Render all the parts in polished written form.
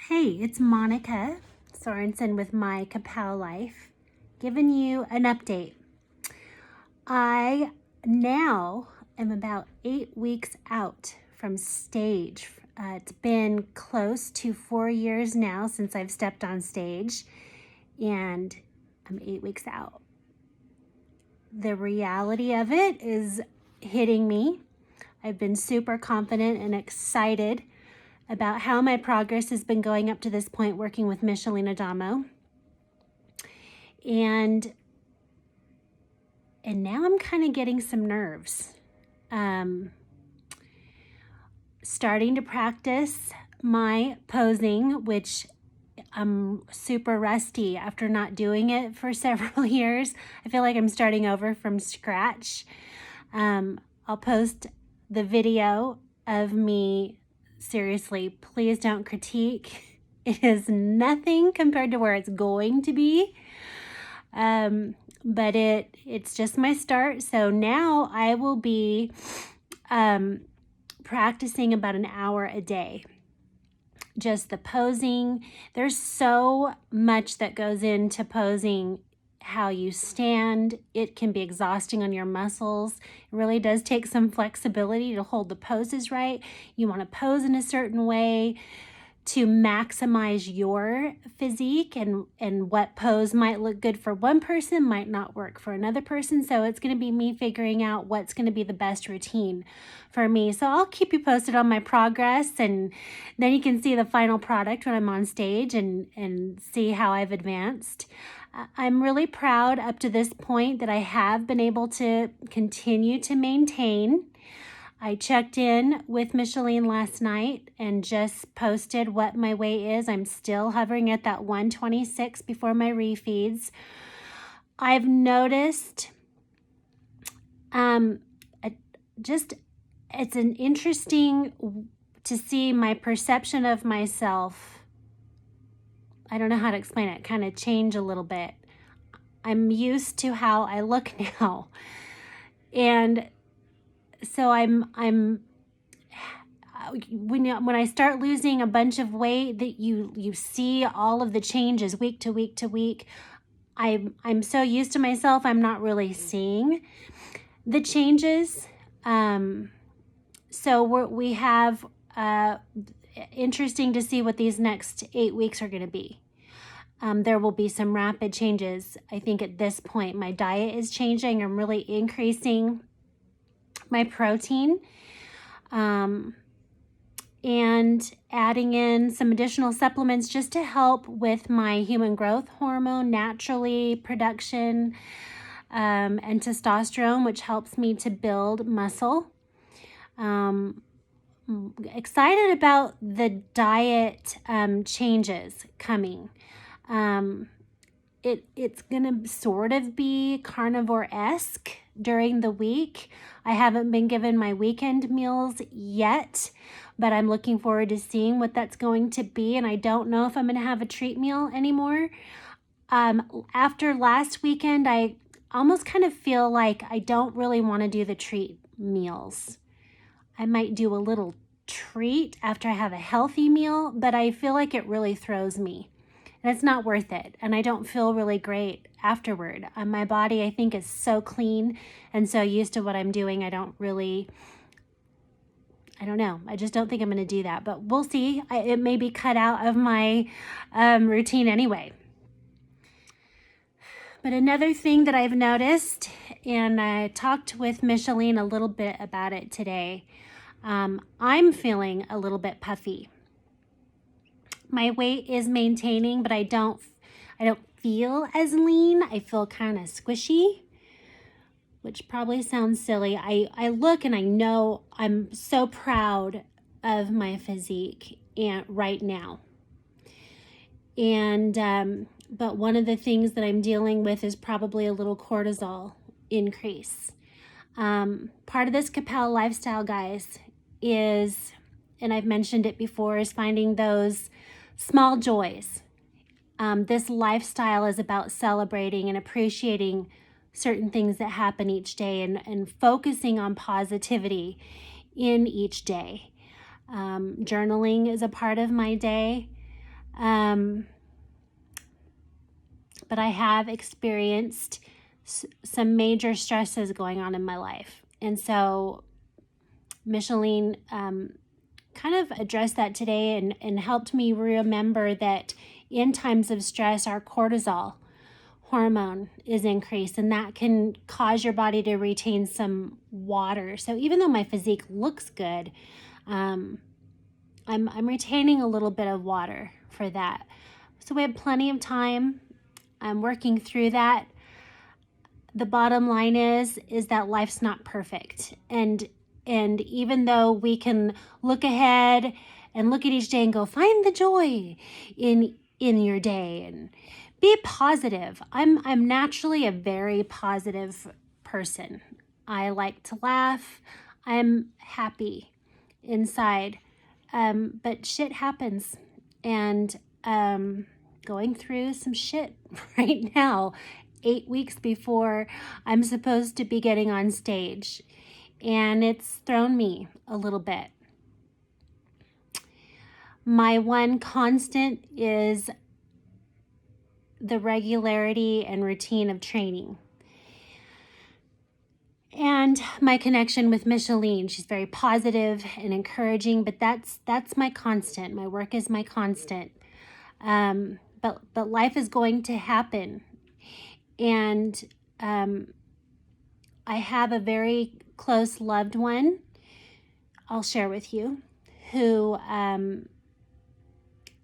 Hey, it's Monica Sorensen with my Ka-POW Life, giving you an update. I now am about 8 weeks out from stage. It's been close to 4 years now since I've stepped on stage, and I'm 8 weeks out. The reality of it is hitting me. I've been super confident and excited about how my progress has been going up to this point working with Michelene Adamo. And now I'm kind of getting some nerves. Starting to practice my posing, which I'm super rusty after not doing it for several years. I feel like I'm starting over from scratch. I'll post the video of me. Seriously, please don't critique. It is nothing compared to where it's going to be. But it's just my start. So now I will be practicing about an hour a day. Just the posing. There's so much that goes into posing. How you stand, it can be exhausting on your muscles. It really does take some flexibility to hold the poses right. You want to pose in a certain way to maximize your physique, and what pose might look good for one person might not work for another person. So it's going to be me figuring out what's going to be the best routine for me. So I'll keep you posted on my progress, and then you can see the final product when I'm on stage and see how I've advanced. I'm really proud up to this point that I have been able to continue to maintain. I checked in with Michelene last night and just posted what my weight is. I'm still hovering at that 126 before my refeeds. I've noticed it's an interesting to see my perception of myself. I don't know how to explain it, kind of change a little bit. I'm used to how I look now. And so when I start losing a bunch of weight, that you see all of the changes week to week to week. I'm so used to myself, I'm not really seeing the changes. So we have interesting to see what these next 8 weeks are going to be. There will be some rapid changes. I think at this point, my diet is changing. I'm really increasing my protein and adding in some additional supplements just to help with my human growth hormone naturally production and testosterone, which helps me to build muscle. Excited about the diet changes coming. It's gonna sort of be carnivore-esque during the week. I haven't been given my weekend meals yet, but I'm looking forward to seeing what that's going to be, and I don't know if I'm gonna have a treat meal anymore. After last weekend, I almost kind of feel like I don't really want to do the treat meals. I might do a little treat after I have a healthy meal, but I feel like it really throws me. And it's not worth it. And I don't feel really great afterward. My body, I think, is so clean and so used to what I'm doing. I don't know. I just don't think I'm going to do that. But we'll see. It may be cut out of my routine anyway. But another thing that I've noticed, and I talked with Michelene a little bit about it today, I'm feeling a little bit puffy. My weight is maintaining, but I don't feel as lean. I feel kind of squishy, which probably sounds silly. I look and I know I'm so proud of my physique and right now. And but one of the things that I'm dealing with is probably a little cortisol increase. Part of this Ka-POW lifestyle, guys, is, and I've mentioned it before, is finding those small joys. This lifestyle is about celebrating and appreciating certain things that happen each day and focusing on positivity in each day. Journaling is a part of my day. But I have experienced some major stresses going on in my life. And so Michelene kind of addressed that today and helped me remember that in times of stress, our cortisol hormone is increased, and that can cause your body to retain some water. So even though my physique looks good, I'm retaining a little bit of water for that. So we have plenty of time. I'm working through that. The bottom line is that life's not perfect. And even though we can look ahead and look at each day and go, find the joy in your day and be positive. I'm naturally a very positive person. I like to laugh. I'm happy inside. But shit happens. And going through some shit right now, 8 weeks before I'm supposed to be getting on stage. And it's thrown me a little bit. My one constant is the regularity and routine of training. And my connection with Michelene, she's very positive and encouraging, but that's my constant. My work is my constant. But life is going to happen. And I have a very close loved one, I'll share with you, who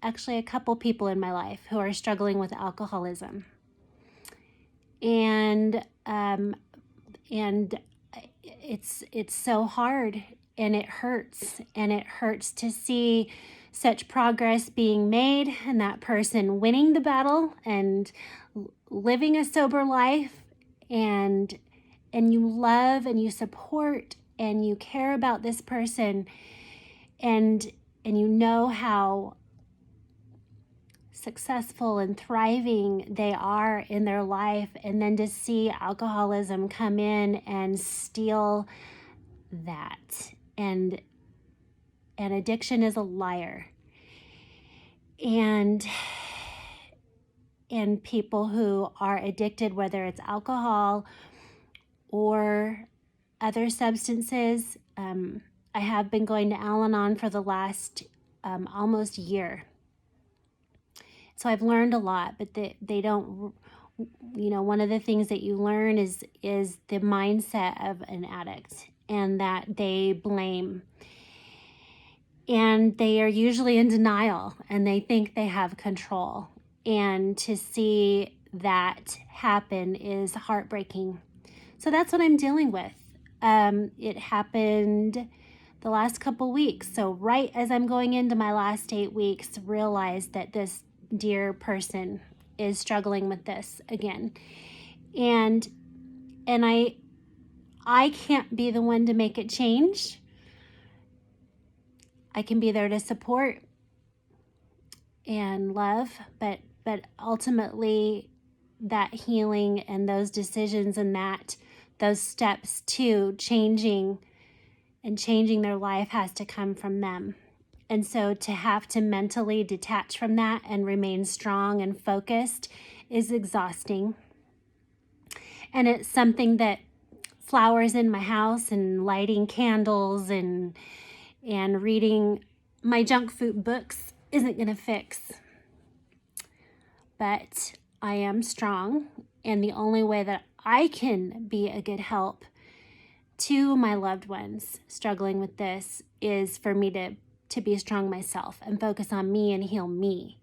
actually a couple people in my life who are struggling with alcoholism. And it's so hard, and it hurts to see such progress being made and that person winning the battle and living a sober life, and you love and you support and you care about this person, and you know how successful and thriving they are in their life, and then to see alcoholism come in and steal that. And addiction is a liar. And people who are addicted, whether it's alcohol or other substances, I have been going to Al-Anon for the last almost year. So I've learned a lot, but they don't, one of the things that you learn is the mindset of an addict, and that they blame. And they are usually in denial, and they think they have control. And to see that happen is heartbreaking. So that's what I'm dealing with. It happened the last couple weeks. So right as I'm going into my last 8 weeks, realized that this dear person is struggling with this again. And I can't be the one to make it change. I can be there to support and love, but ultimately that healing and those decisions and those steps to changing their life has to come from them. And so to have to mentally detach from that and remain strong and focused is exhausting. And it's something that flowers in my house and lighting candles and reading my junk food books isn't going to fix. But I am strong, and the only way that I can be a good help to my loved ones struggling with this is for me to be strong myself and focus on me and heal me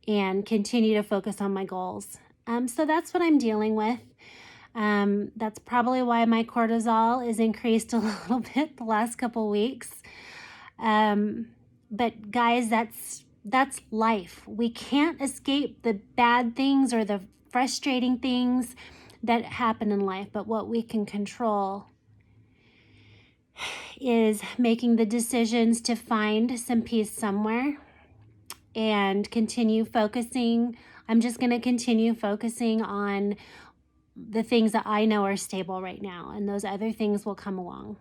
and continue to focus on my goals. So that's what I'm dealing with. That's probably why my cortisol is increased a little bit the last couple weeks. But guys, that's life. We can't escape the bad things or the frustrating things that happen in life, but what we can control is making the decisions to find some peace somewhere and continue focusing. I'm just going to continue focusing on the things that I know are stable right now, and those other things will come along.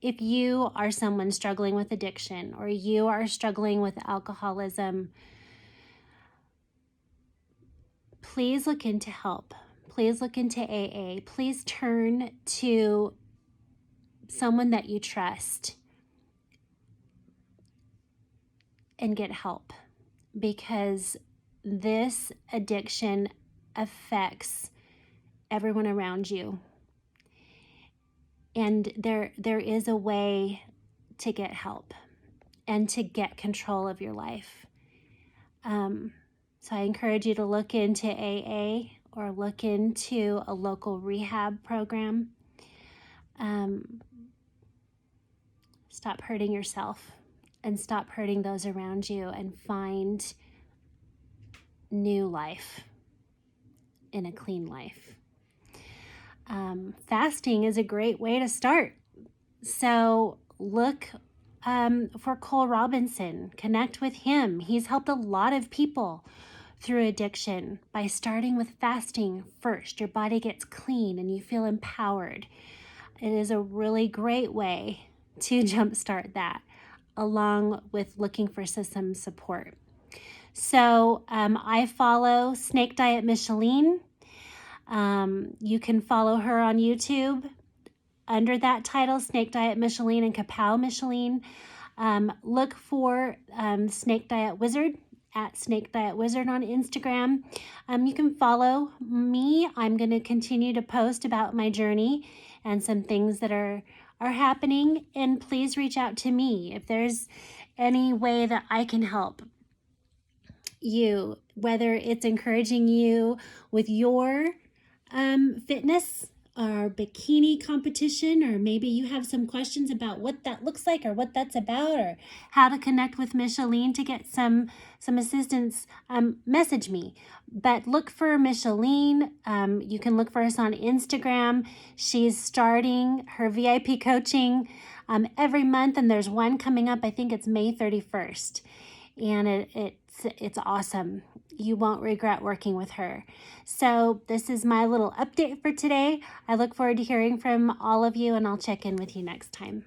If you are someone struggling with addiction or you are struggling with alcoholism, please look into help. Please look into AA. Please turn to someone that you trust and get help, because this addiction affects everyone around you. And there is a way to get help and to get control of your life. So I encourage you to look into AA or look into a local rehab program. Stop hurting yourself and stop hurting those around you, and find new life in a clean life. Fasting is a great way to start. So look for Cole Robinson. Connect with him. He's helped a lot of people through addiction by starting with fasting first. Your body gets clean and you feel empowered. It is a really great way to jumpstart that, along with looking for some support. So I follow Snake Diet Michelene. You can follow her on YouTube under that title, Snake Diet Michelene and Ka-POW Michelene. Look for Snake Diet Wizard at Snake Diet Wizard on Instagram. You can follow me. I'm going to continue to post about my journey and some things that are happening. And please reach out to me if there's any way that I can help you, whether it's encouraging you with your fitness or bikini competition, or maybe you have some questions about what that looks like or what that's about, or how to connect with Michelene to get some assistance, message me. But look for Michelene. You can look for us on Instagram. She's starting her VIP coaching every month, and there's one coming up. I think it's May 31st, and it's awesome. You won't regret working with her. So this is my little update for today. I look forward to hearing from all of you, and I'll check in with you next time.